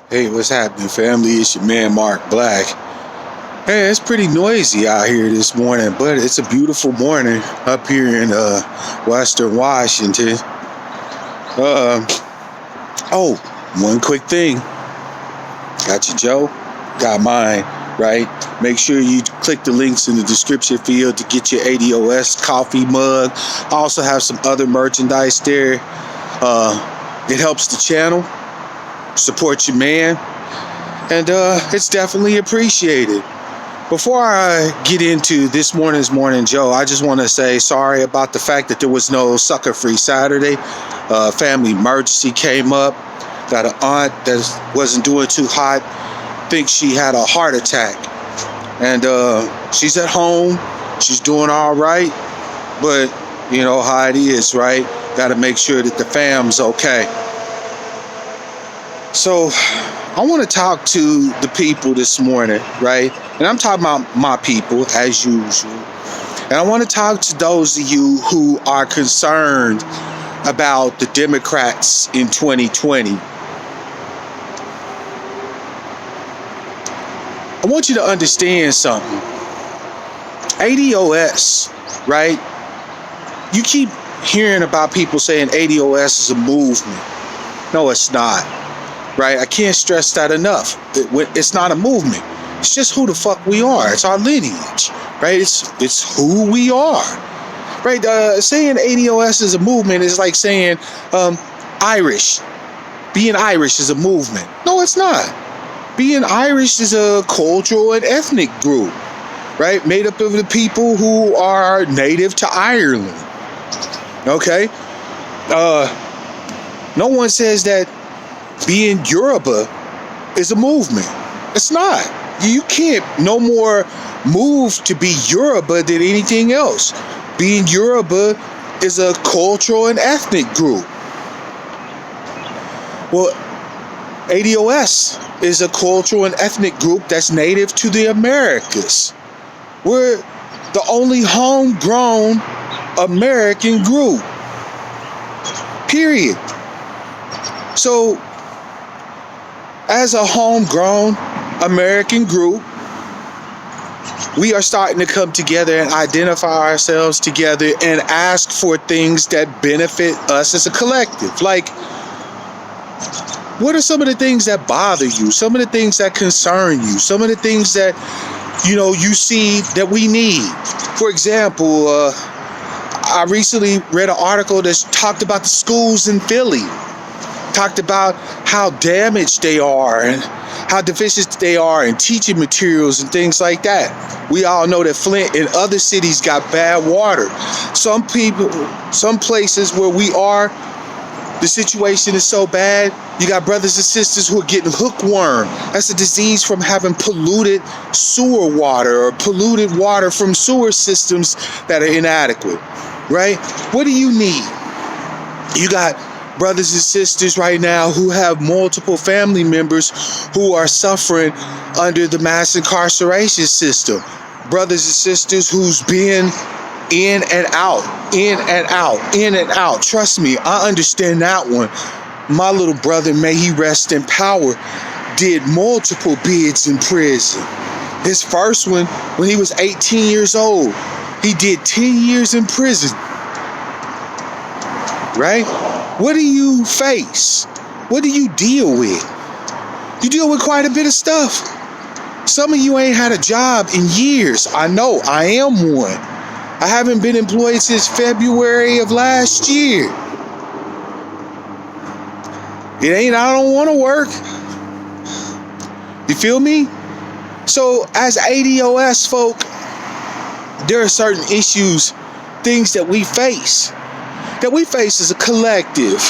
Hey, what's happening, family? It's your man, Mark Black. Hey, it's pretty noisy out here this morning, but it's a beautiful morning up here in Western Washington. Uh, oh, one quick thing. Got you, Joe? Got mine, right? Make sure you click the links in the description field to get your ADOS coffee mug. I also have some other merchandise there. It helps the channel, support your man, and it's definitely appreciated. Before I get into this morning's Morning Joe, I just want to say sorry about the fact that there was no Sucker Free Saturday. Family emergency came up. Got an aunt that wasn't doing too hot. Thinks she had a heart attack. And she's at home. She's doing all right. But you know how it is, right? Got to make sure that the fam's okay. So I want to talk to the people this morning, right? And I'm talking about my people, as usual. And I want to talk to those of you who are concerned about the Democrats in 2020. I want you to understand something. ADOS, right? You keep hearing about people saying ADOS is a movement. No, it's not. Right? I can't stress that enough. It's not a movement. It's just who the fuck we are. It's our lineage, right? It's who we are, right? Saying ADOS is a movement is like saying Irish. Being Irish is a movement. No, it's not. Being Irish is a cultural and ethnic group, right? Made up of the people who are native to Ireland. Okay? No one says that being yerba is a movement. It's not. You can't no more move to be yerba than anything else. Being yerba is a cultural and ethnic group. Well, ADOS is a cultural and ethnic group that's native to the Americas. We're the only homegrown American group. Period. So, as a homegrown American group, we are starting to come together and identify ourselves together and ask for things that benefit us as a collective. Like, what are some of the things that bother you? Some of the things that concern you? Some of the things that, you see that we need? For example, I recently read an article that talked about the schools in Philly. Talked about how damaged they are and how deficient they are in teaching materials and things like that. We all know that Flint and other cities got bad water. Some places where we are, the situation is so bad, you got brothers and sisters who are getting hookworm. That's a disease from having polluted sewer water or polluted water from sewer systems that are inadequate, right? What do you need? You got brothers and sisters right now who have multiple family members who are suffering under the mass incarceration system. Brothers and sisters who's been in and out, in and out, in and out. Trust me, I understand that one. My little brother, may he rest in power, did multiple bids in prison. His first one, when he was 18 years old, he did 10 years in prison. Right? What do you face? What do you deal with? You deal with quite a bit of stuff. Some of you ain't had a job in years. I know, I am one. I haven't been employed since February of last year. It ain't I don't want to work. You feel me? So as ADOS folk, there are certain issues, things that we face as a collective,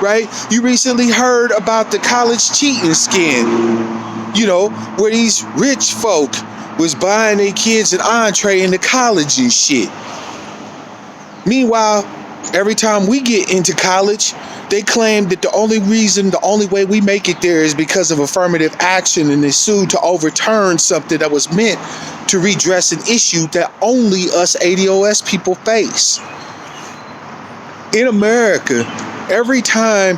right? You recently heard about the college cheating scandal, where these rich folk was buying their kids an entree into college and shit. Meanwhile, every time we get into college, they claim that the only way we make it there is because of affirmative action, and they sued to overturn something that was meant to redress an issue that only us ADOS people face. In America, every time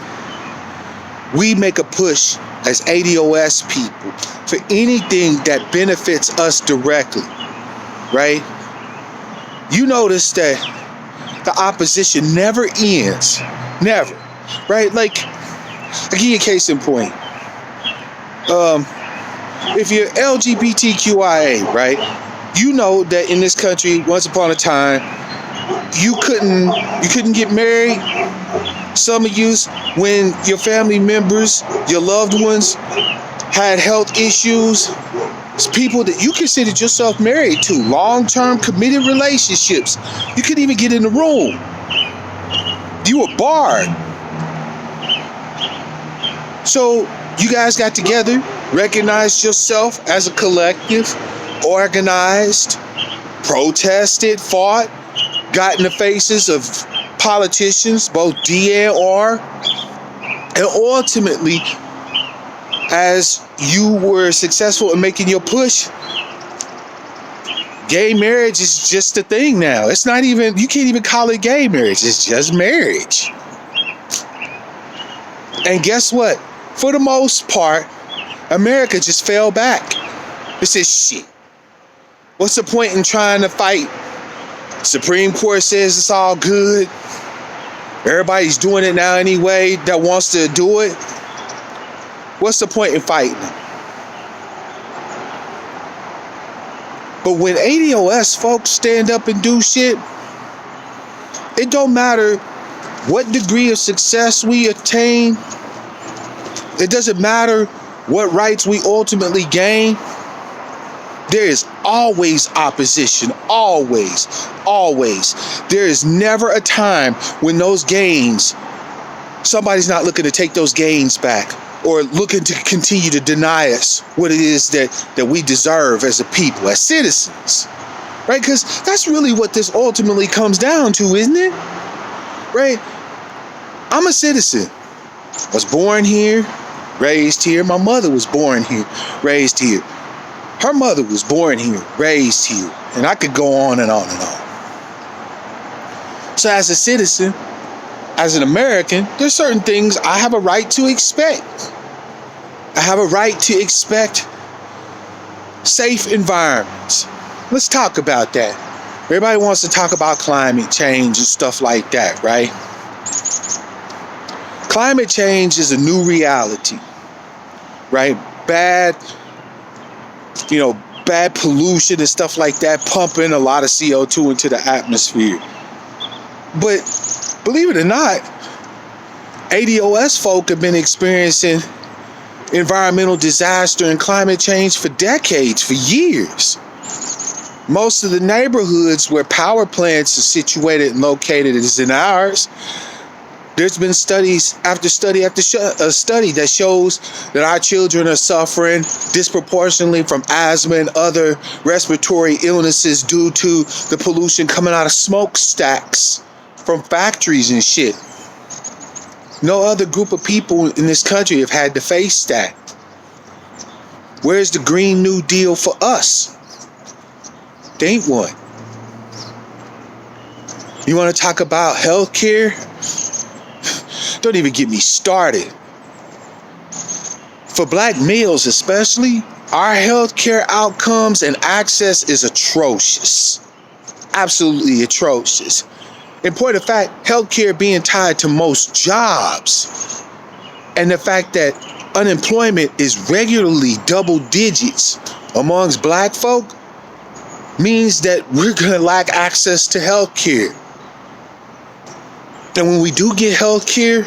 we make a push as ADOS people for anything that benefits us directly, right? You notice that the opposition never ends. Never. Right? Like, I'll give you a case in point. If you're LGBTQIA, right? You know that in this country, once upon a time, you couldn't get married. Some of you, when your family members, your loved ones had health issues, it's people that you considered yourself married to, long-term committed relationships. You couldn't even get in the room. You were barred. So you guys got together, recognized yourself as a collective, organized, protested, fought, got in the faces of politicians, both D and R, and ultimately, as you were successful in making your push, gay marriage is just a thing now. It's not even, you can't even call it gay marriage. It's just marriage. And guess what? For the most part, America just fell back. It says, shit, what's the point in trying to fight? Supreme Court says it's all good. Everybody's doing it now anyway that wants to do it. What's the point in fighting? But when ADOS folks stand up and do shit, it don't matter what degree of success we attain. It doesn't matter what rights we ultimately gain. There is always opposition. Always. Always. There is never a time when those gains, somebody's not looking to take those gains back or looking to continue to deny us what it is that we deserve as a people, as citizens. Right? Because that's really what this ultimately comes down to, isn't it? Right? I'm a citizen. I was born here, raised here. My mother was born here, raised here. Her mother was born here, raised here. And I could go on and on and on. So as a citizen, as an American, there's certain things I have a right to expect. I have a right to expect safe environments. Let's talk about that. Everybody wants to talk about climate change and stuff like that, right? Climate change is a new reality, right? Bad pollution and stuff like that, pumping a lot of CO2 into the atmosphere. But believe it or not, ADOS folk have been experiencing environmental disaster and climate change for decades, for years. Most of the neighborhoods where power plants are situated and located is in ours. There's been studies after study after study that shows that our children are suffering disproportionately from asthma and other respiratory illnesses due to the pollution coming out of smokestacks from factories and shit. No other group of people in this country have had to face that. Where's the Green New Deal for us? There ain't one. You want to talk about healthcare? Don't even get me started. For black males especially, our healthcare outcomes and access is atrocious. Absolutely atrocious. In point of fact, healthcare being tied to most jobs, and the fact that unemployment is regularly double digits amongst black folk means that we're going to lack access to healthcare. And when we do get healthcare,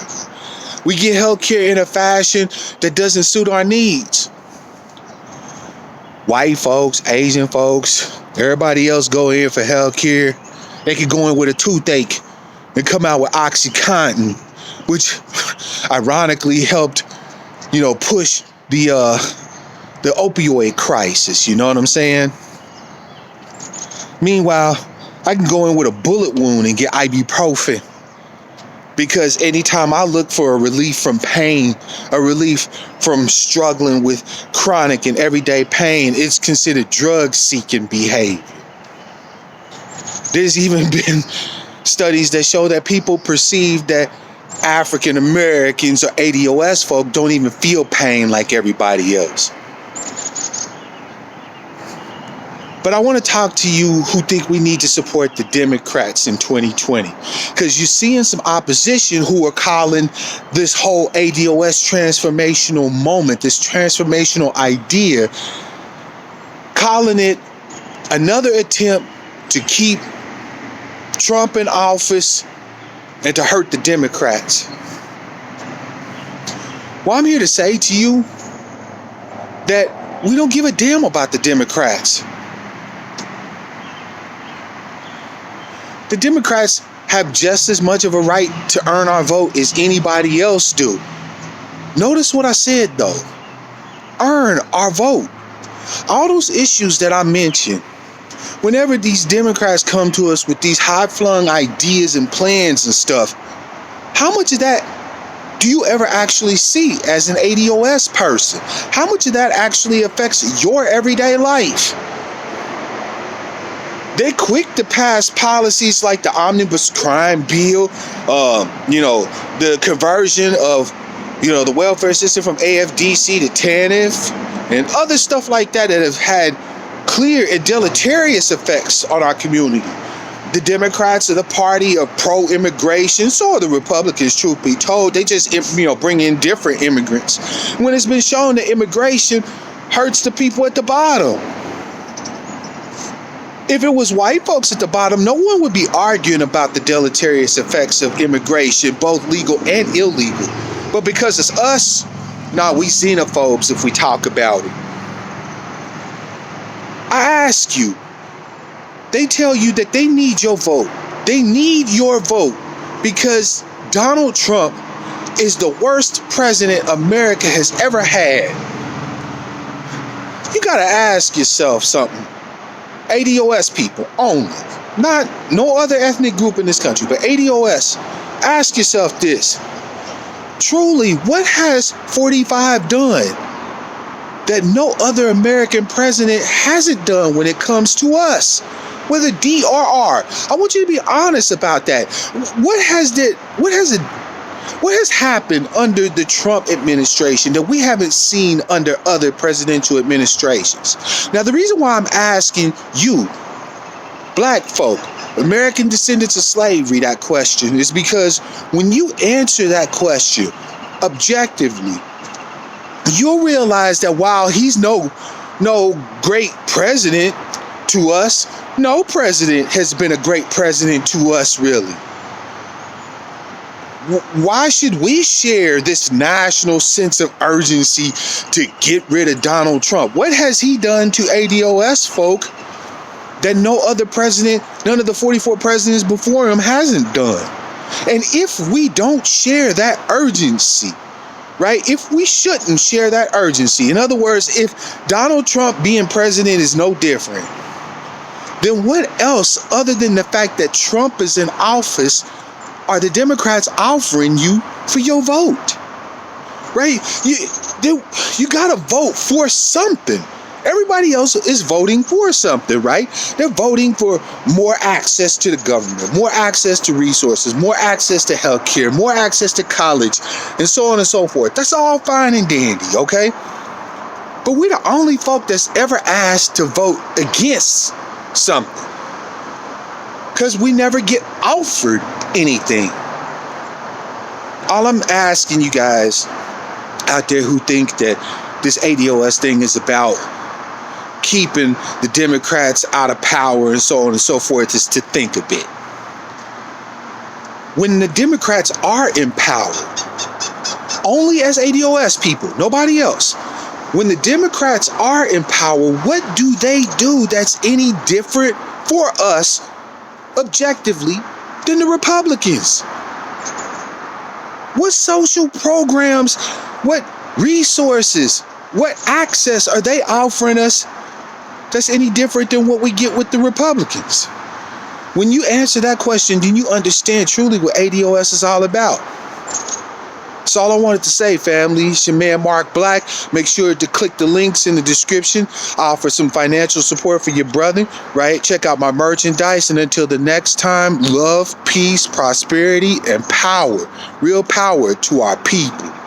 we get healthcare in a fashion that doesn't suit our needs. White folks, Asian folks, everybody else go in for healthcare. They could go in with a toothache and come out with OxyContin, which ironically helped, push the opioid crisis. You know what I'm saying? Meanwhile, I can go in with a bullet wound and get ibuprofen. Because anytime I look for a relief from pain, a relief from struggling with chronic and everyday pain, it's considered drug-seeking behavior. There's even been studies that show that people perceive that African Americans or ADOS folk don't even feel pain like everybody else. But I want to talk to you who think we need to support the Democrats in 2020, because you're seeing some opposition who are calling this whole ADOS transformational moment, this transformational idea, calling it another attempt to keep Trump in office and to hurt the Democrats. Well, I'm here to say to you that we don't give a damn about the Democrats. The Democrats have just as much of a right to earn our vote as anybody else do. Notice what I said though. Earn our vote. All those issues that I mentioned, whenever these Democrats come to us with these high-flung ideas and plans and stuff, how much of that do you ever actually see as an ADOS person? How much of that actually affects your everyday life? They're quick to pass policies like the omnibus crime bill, the conversion of, the welfare system from AFDC to TANF, and other stuff like that that have had clear and deleterious effects on our community. The Democrats are the party of pro-immigration, so are the Republicans, truth be told. They just, bring in different immigrants. When it's been shown that immigration hurts the people at the bottom. If it was white folks at the bottom, no one would be arguing about the deleterious effects of immigration, both legal and illegal. But because it's us, we xenophobes if we talk about it. I ask you, they tell you that they need your vote. They need your vote because Donald Trump is the worst president America has ever had. You gotta ask yourself something. ADOS people only, not no other ethnic group in this country, but ADOS. Ask yourself this. Truly, what has 45 done that no other American president hasn't done when it comes to us? Whether D or R. I want you to be honest about that. What has happened under the Trump administration that we haven't seen under other presidential administrations? Now, the reason why I'm asking you, black folk, American descendants of slavery, that question is because when you answer that question objectively, you'll realize that while he's no great president to us, no president has been a great president to us, really. Why should we share this national sense of urgency to get rid of Donald Trump? What has he done to ADOS folk that no other president, none of the 44 presidents before him hasn't done? And if we don't share that urgency, right? If we shouldn't share that urgency, in other words, if Donald Trump being president is no different, then what else other than the fact that Trump is in office are the Democrats offering you for your vote? Right? You gotta vote for something. Everybody else is voting for something, right? They're voting for more access to the government, more access to resources, more access to healthcare, more access to college, and so on and so forth. That's all fine and dandy, okay? But we're the only folk that's ever asked to vote against something, because we never get offered anything. All I'm asking you guys out there who think that this ADOS thing is about keeping the Democrats out of power and so on and so forth is to think a bit. When the Democrats are in power, only as ADOS people, nobody else. When the Democrats are in power, what do they do that's any different for us objectively than the Republicans? What social programs, what resources, what access are they offering us that's any different than what we get with the Republicans? When you answer that question, then you understand truly what ADOS is all about. That's all I wanted to say, family. It's your man Mark Black. Make sure to click the links in the description for some financial support for your brother, right? Check out my merchandise. And until the next time, love, peace, prosperity, and power. Real power to our people.